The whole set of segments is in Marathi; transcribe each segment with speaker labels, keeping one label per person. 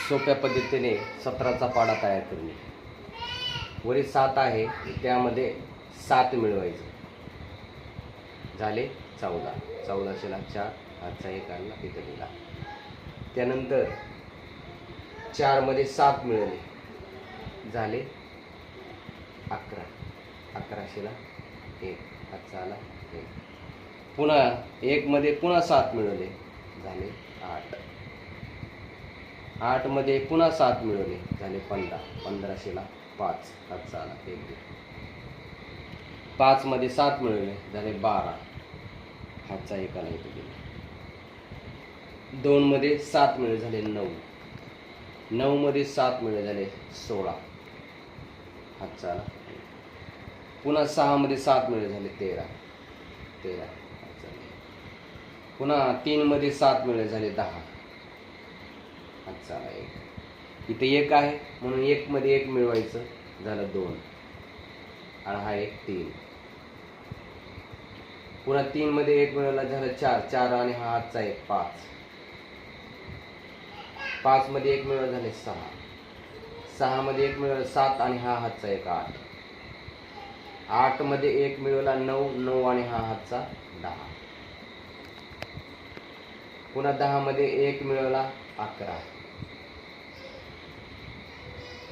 Speaker 1: सोप्या पद्धतीने 17चा पाढा तयार करणे. वरी 7 आहे त्यामध्ये 7 मिळवायचं. झाले 14. 14 ला 4 हातचा 1 आणला तिथे दिला. त्यानंतर 4 मध्ये 7 मिळवले झाले 11. 11 ला 1 हातचा आला 1. पुन्हा 1 मध्ये पुन्हा 7 मिळवले झाले 8. 8 मध्ये पुन्हा 7 मिळवले झाले 15. 15 ला 5 हातचा आला 1. 5 मध्ये 7 मिळवले झाले 12 हातचा 1 आला इथे दिला. 2 मध्ये 7 मिळवले झाले 9. 9 मध्ये 7 मिळवले झाले 16 हातचा आला. पुन्हा 6 मध्ये 7 मिळवले झाले 13. 13 हातचा आला. पुन्हा 3 मध्ये 7 मिळवले झाले 10 हातचा आला 1. इथे 1 आहे म्हणून 1 मध्ये 1 मिळवायचं झालं 2 आणि हा 1 3. पुन्हा 3 मध्ये 1 मिळवला झालं 4. 4 आणि हा हातचा 1 5. 5 मध्ये 1 मिळवला झाले 6. 6 मध्ये 1 मिळवला 7 आणि हा हातचा 1 8. 8 मध्ये 1 मिळवला 9. 9 आणि हा हातचा 10. पुन्हा 10 मध्ये 1 मिळवला 11.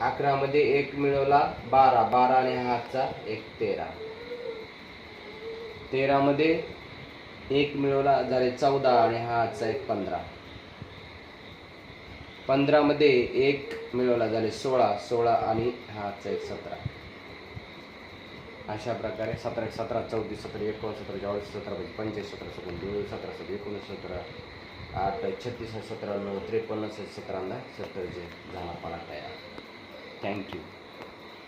Speaker 1: 11 मध्ये 1 मिळवला 12. 12 आणि हा हातचा 1 13. 13 मध्ये 1 मिळवला झाले 14 आणि हा हातचा 1 15. 15 मध्ये 1 मिळवला झाले 16. 16 आणि हा हातचा 1 17. अशा प्रकारे 17 17 34 17 एकोण 17 44 17 45 17 17 17 17 17 8 36 17 9 53 17 70 झाला पाढा तयार. थँक्यू.